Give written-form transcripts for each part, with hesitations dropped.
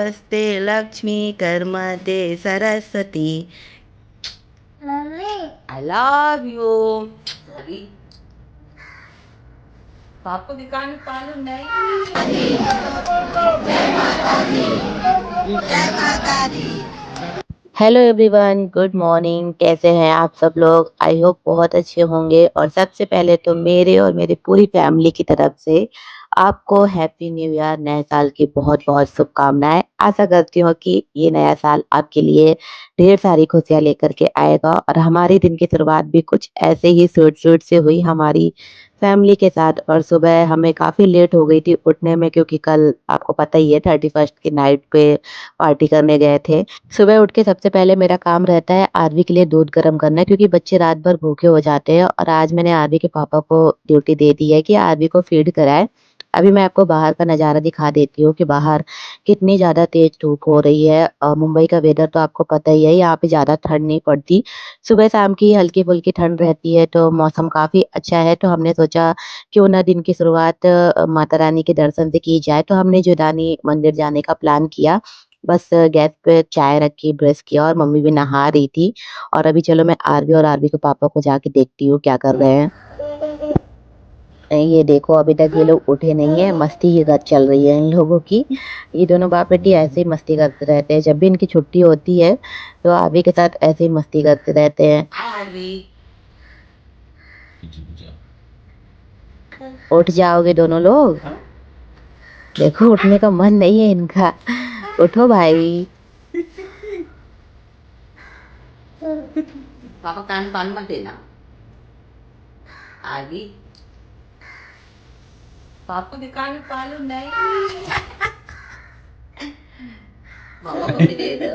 वस्ते लक्ष्मी कर्मते Saraswati. I love you. पापा की कान में पालू नहीं। Hello everyone, good morning. कैसे हैं आप सब लोग? आई होप बहुत अच्छे होंगे। और सबसे पहले तो मेरे और मेरी पूरी फैमिली की तरफ से आपको हैप्पी न्यू ईयर, नए साल की बहुत बहुत शुभकामनाएं। आशा करती हूँ कि ये नया साल आपके लिए ढेर सारी खुशियां लेकर के आएगा। और हमारी दिन की शुरुआत भी कुछ ऐसे ही स्वीट स्वीट से हुई हमारी फैमिली के साथ। और सुबह हमें काफ़ी लेट हो गई थी उठने में, क्योंकि कल आपको पता ही है 31st की नाइट पे पार्टी करने गए थे। सुबह उठ के सबसे पहले मेरा काम रहता है आरवी के लिए दूध गर्म करना, क्योंकि बच्चे रात भर भूखे हो जाते हैं। और आज मैंने आरवी के पापा को ड्यूटी दे दी है कि आरवी को फीड कराए। अभी मैं आपको बाहर का नज़ारा दिखा देती हूँ कि बाहर कितनी ज़्यादा तेज धूप हो रही है। मुंबई का वेदर तो आपको पता ही है, यहाँ पे ज़्यादा ठंड नहीं पड़ती। सुबह शाम की हल्की फुल्की ठंड रहती है, तो मौसम काफ़ी अच्छा है। तो हमने सोचा क्यों ना दिन की शुरुआत माता रानी के दर्शन से की जाए। तो हमने जुदानी मंदिर जाने का प्लान किया। बस गैस पे चाय रखी, ब्रश किया, और मम्मी भी नहा रही थी। और अभी चलो मैं आरवी और आरवी के पापा को जाके देखती हूँ क्या कर रहे हैं। ये देखो, अभी तक ये लोग उठे नहीं है, मस्ती ही चल रही है इन लोगों की। ये दोनों बाप बेटी ऐसे ही मस्ती करते रहते हैं। जब भी इनकी छुट्टी होती है तो आरवी के साथ ऐसे ही मस्ती करते रहते हैं। आरवी, उठ जाओगे दोनों लोग? देखो, उठने का मन नहीं है इनका। उठो भाई। पापा कान पान मत देना। आरवी, पापा के कान में पालू नहीं। पापा को भी दे दो।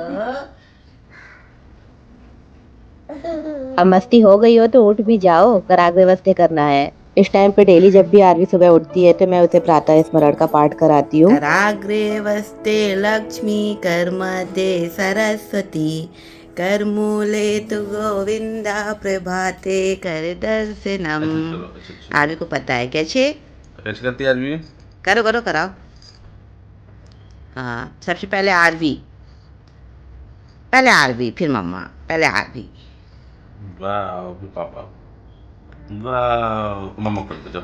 अब मस्ती हो गई हो तो उठ भी जाओ, कराग व्यवस्था करना है। इस टाइम पे डेली जब भी आरवी सुबह उठती है तो मैं उसे प्रातः स्मरण का पाठ कराती हूँ। कराग्रे वस्ते लक्ष्मी कर्मते सरस्वती, करमूले तु गोविंदा प्रभाते कर दर्शनम। आरवी को पता है कैसे कैसे करती है आदमी? करो करो कराओ। हाँ, सबसे पहले आरवी, पहले आरवी फिर मम्मा, पहले आरवी। वाह पापा, वाह मम्मा कर दो जाओ।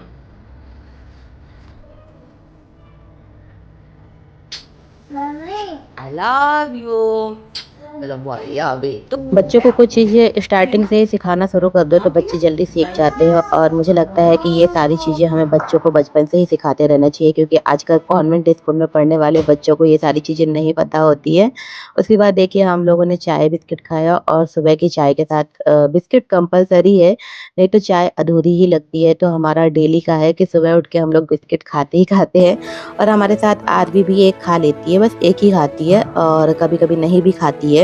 आई लव यू। तो बच्चों को कुछ चीज़ें स्टार्टिंग से ही सिखाना शुरू कर दो तो बच्चे जल्दी सीख जाते हैं। और मुझे लगता है कि ये सारी चीज़ें हमें बच्चों को बचपन से ही सिखाते रहना चाहिए, क्योंकि आजकल कॉन्वेंट स्कूल में पढ़ने वाले बच्चों को ये सारी चीज़ें नहीं पता होती है। उसके बाद देखिए, हम लोगों ने चाय बिस्किट खाया, और सुबह की चाय के साथ बिस्किट कंपलसरी है, नहीं तो चाय अधूरी ही लगती है। तो हमारा डेली का है कि सुबह उठ के हम लोग बिस्किट खाते ही खाते हैं। और हमारे साथ आरवी भी एक खा लेती है, बस एक ही खाती है, और कभी कभी नहीं भी खाती है।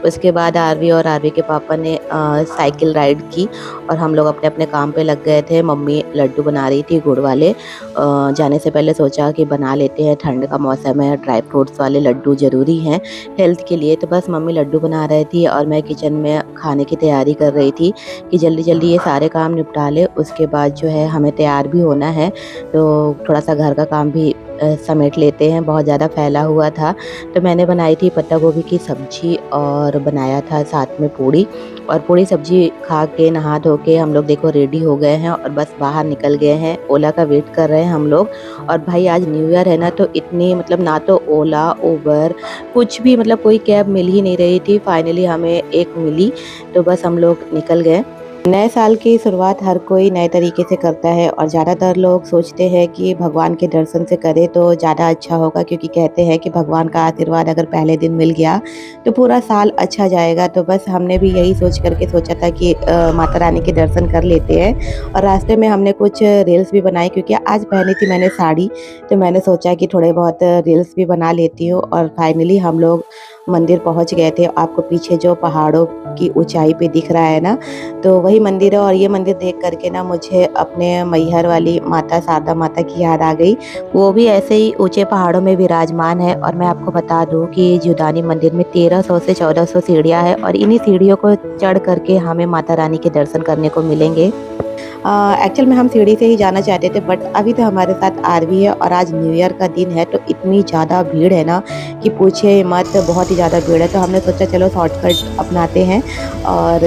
उसके बाद आरवी और आरवी के पापा ने साइकिल राइड की, और हम लोग अपने अपने काम पे लग गए थे। मम्मी लड्डू बना रही थी गुड़ वाले। जाने से पहले सोचा कि बना लेते हैं, ठंड का मौसम है, ड्राई फ्रूट्स वाले लड्डू ज़रूरी हैं हेल्थ के लिए। तो बस मम्मी लड्डू बना रही थी और मैं किचन में खाने की तैयारी कर रही थी कि जल्दी जल्दी ये सारे काम निपटा ले। उसके बाद जो है हमें तैयार भी होना है, तो थोड़ा सा घर का काम भी समेट लेते हैं, बहुत ज़्यादा फैला हुआ था। तो मैंने बनाई थी पत्ता गोभी की सब्जी, और बनाया था साथ में पूड़ी। और पूड़ी सब्जी खा के नहा धो के हम लोग देखो रेडी हो गए हैं, और बस बाहर निकल गए हैं। ओला का वेट कर रहे हैं हम लोग। और भाई आज न्यू ईयर है ना, तो इतनी मतलब ना तो ओला उबर कुछ भी, मतलब कोई कैब मिल ही नहीं रही थी। फाइनली हमें एक मिली, तो बस हम लोग निकल गए। नए साल की शुरुआत हर कोई नए तरीके से करता है, और ज़्यादातर लोग सोचते हैं कि भगवान के दर्शन से करें तो ज़्यादा अच्छा होगा, क्योंकि कहते हैं कि भगवान का आशीर्वाद अगर पहले दिन मिल गया तो पूरा साल अच्छा जाएगा। तो बस हमने भी यही सोच करके सोचा था कि माता रानी के दर्शन कर लेते हैं। और रास्ते में हमने कुछ रील्स भी बनाई, क्योंकि आज पहनी थी मैंने साड़ी, तो मैंने सोचा कि थोड़े बहुत रील्स भी बना लेती हूँ। और फाइनली हम लोग मंदिर पहुँच गए थे। आपको पीछे जो पहाड़ों की ऊंचाई पे दिख रहा है ना, तो वही मंदिर है। और ये मंदिर देख करके ना मुझे अपने मैहर वाली माता शारदा माता की याद आ गई। वो भी ऐसे ही ऊंचे पहाड़ों में विराजमान है। और मैं आपको बता दूं कि जुदानी मंदिर में 1300 से 1400 सीढ़ियां है, और इन्हीं सीढ़ियों को चढ़ करके हमें माता रानी के दर्शन करने को मिलेंगे। एक्चुअल में हम सीढ़ी से ही जाना चाहते थे, बट अभी तो हमारे साथ आरवी है और आज न्यू ईयर का दिन है तो इतनी ज़्यादा भीड़ है ना कि पूछे मत, बहुत ही ज़्यादा भीड़ है। तो हमने सोचा चलो शॉर्टकट अपनाते हैं और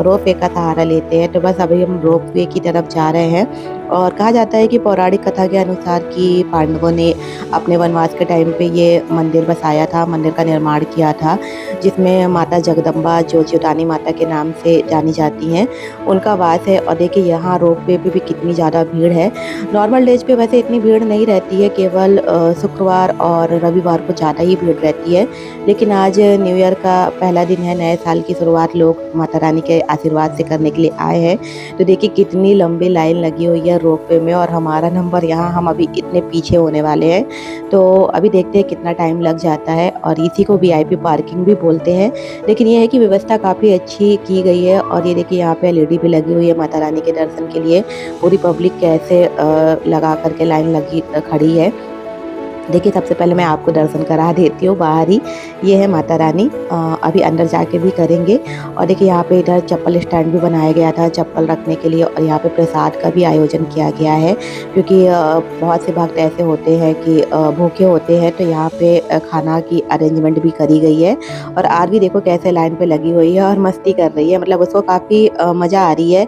रोप वे का सहारा लेते हैं। तो बस अभी हम रोप वे की तरफ जा रहे हैं। और कहा जाता है कि पौराणिक कथा के अनुसार कि पांडवों ने अपने वनवास के टाइम पे ये मंदिर बसाया था, मंदिर का निर्माण किया था, जिसमें माता जगदम्बा जो ज्योतानी माता के नाम से जानी जाती हैं, उनका वास है। और देखिए यहाँ रोप वे पे भी कितनी ज़्यादा भीड़ है। नॉर्मल डेज पे वैसे इतनी भीड़ नहीं रहती है, केवल शुक्रवार और रविवार को ज़्यादा ही भीड़ रहती है। लेकिन आज न्यू ईयर का पहला दिन है, नए साल की शुरुआत लोग माता रानी के आशीर्वाद से करने के लिए आए हैं। तो देखिए कितनी लंबी लाइन लगी हुई है रोप वे में और हमारा नंबर यहाँ, हम अभी इतने पीछे होने वाले हैं। तो अभी देखते हैं कितना टाइम लग जाता है। और इसी को वीआईपी पार्किंग भी बोलते हैं। लेकिन ये है कि व्यवस्था काफ़ी अच्छी की गई है। और ये देखिए यहाँ पे एलईडी भी लगी हुई है माता रानी के दर्शन के लिए। पूरी पब्लिक कैसे लगा करके लाइन लगी खड़ी है। देखिए सबसे पहले मैं आपको दर्शन करा देती हूँ बाहर ही। ये है माता रानी, अभी अंदर जाके भी करेंगे। और देखिए यहाँ पे इधर चप्पल स्टैंड भी बनाया गया था चप्पल रखने के लिए। और यहाँ पे प्रसाद का भी आयोजन किया गया है, क्योंकि बहुत से भक्त ऐसे होते हैं कि भूखे होते हैं, तो यहाँ पे खाना की अरेंजमेंट भी करी गई है। और आरवी देखो कैसे लाइन पे लगी हुई है और मस्ती कर रही है, मतलब उसको काफ़ी मज़ा आ रही है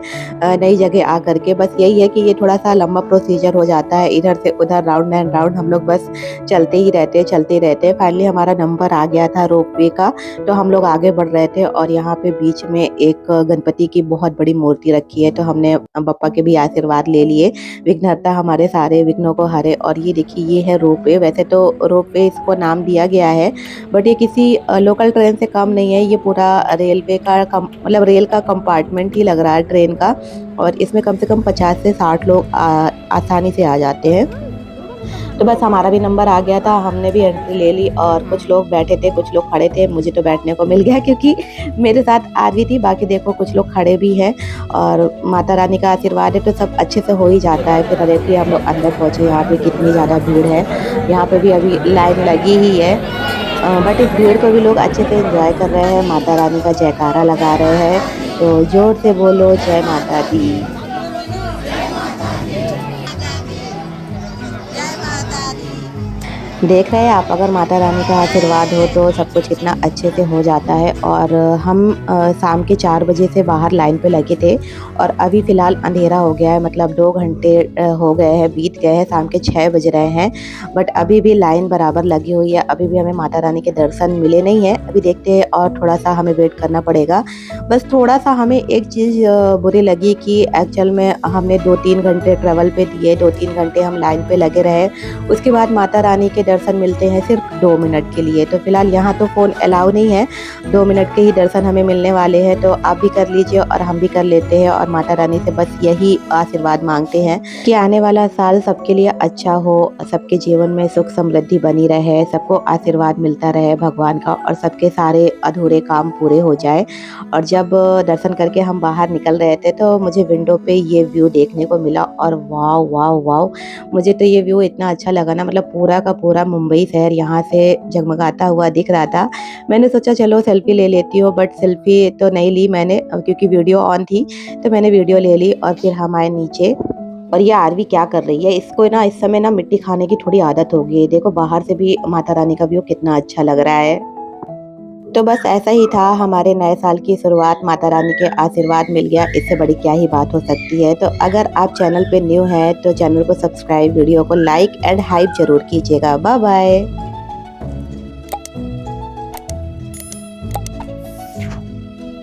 नई जगह आ करके। बस यही है कि ये थोड़ा सा लंबा प्रोसीजर हो जाता है, इधर से उधर राउंड एंड राउंड हम लोग बस चलते ही रहते चलते रहते। फाइनली हमारा नंबर आ गया था रोप वे का, तो हम लोग आगे बढ़ रहे थे। और यहाँ पे बीच में एक गणपति की बहुत बड़ी मूर्ति रखी है, तो हमने बप्पा के भी आशीर्वाद ले लिए। विघ्नहर्ता हमारे सारे विघ्नों को हरे। और ये देखिए ये है रोप वे। वैसे तो रोप वे इसको नाम दिया गया है, बट ये किसी लोकल ट्रेन से कम नहीं है। ये पूरा रेलवे का मतलब रेल का कंपार्टमेंट ही लग रहा है ट्रेन का। और इसमें कम से कम 50 से 60 लोग आसानी से आ जाते हैं। तो बस हमारा भी नंबर आ गया था, हमने भी एंट्री ले ली। और कुछ लोग बैठे थे, कुछ लोग खड़े थे। मुझे तो बैठने को मिल गया क्योंकि मेरे साथ आरवी थी। बाकी देखो कुछ लोग खड़े भी हैं। और माता रानी का आशीर्वाद है तो सब अच्छे से हो ही जाता है। फिर देखिए हम लोग अंदर पहुँचे। यहाँ पे कितनी ज़्यादा भीड़ है, यहाँ पे भी अभी लाइन लगी ही है। बट इस भीड़ को भी लोग अच्छे से एंजॉय कर रहे हैं, माता रानी का जयकारा लगा रहे हैं। तो जोर से बोलो जय माता दी। देख रहे हैं आप, अगर माता रानी का आशीर्वाद हो तो सब कुछ कितना अच्छे से हो जाता है। और हम शाम के 4 बजे से बाहर लाइन पे लगे थे और अभी फ़िलहाल अंधेरा हो गया है, मतलब 2 घंटे हो गए हैं, बीत गए हैं, शाम के 6 बज रहे हैं। बट अभी भी लाइन बराबर लगी हुई है, अभी भी हमें माता रानी के दर्शन मिले नहीं हैं। अभी देखते हैं और थोड़ा सा हमें वेट करना पड़ेगा। बस थोड़ा सा हमें एक चीज़ बुरी लगी कि एक्चुअल में हमने 2-3 घंटे ट्रैवल पे दिए, 2-3 घंटे हम लाइन पे लगे रहे। उसके बाद माता रानी के दर्शन मिलते हैं सिर्फ 2 मिनट के लिए। तो फिलहाल यहाँ तो फ़ोन अलाउ नहीं है, 2 मिनट के ही दर्शन हमें मिलने वाले हैं। तो आप भी कर लीजिए और हम भी कर लेते हैं। और माता रानी से बस यही आशीर्वाद मांगते हैं कि आने वाला साल सबके लिए अच्छा हो, सबके जीवन में सुख समृद्धि बनी रहे, सबको आशीर्वाद मिलता रहे भगवान का, और सबके सारे अधूरे काम पूरे हो जाए। और जब दर्शन करके हम बाहर निकल रहे थे तो मुझे विंडो पे ये व्यू देखने को मिला। और वाव वाव वाव, मुझे तो ये व्यू इतना अच्छा लगा ना, मतलब पूरा का पूरा मुंबई शहर यहाँ से जगमगाता हुआ दिख रहा था। मैंने सोचा चलो सेल्फी ले लेती हूँ, बट सेल्फी तो नहीं ली मैंने क्योंकि वीडियो ऑन थी। तो मैंने वीडियो ले ली और फिर हम आए नीचे। और ये आरवी क्या कर रही है, इसको ना इस समय ना मिट्टी खाने की थोड़ी आदत हो गई है। देखो बाहर से भी माता रानी का व्यू कितना अच्छा लग रहा है। तो बस ऐसा ही था हमारे नए साल की शुरुआत, माता रानी के आशीर्वाद मिल गया, इससे बड़ी क्या ही बात हो सकती है। तो अगर आप चैनल पे न्यू हैं तो चैनल को सब्सक्राइब, वीडियो को लाइक एंड हाइप जरूर कीजिएगा। Bye bye.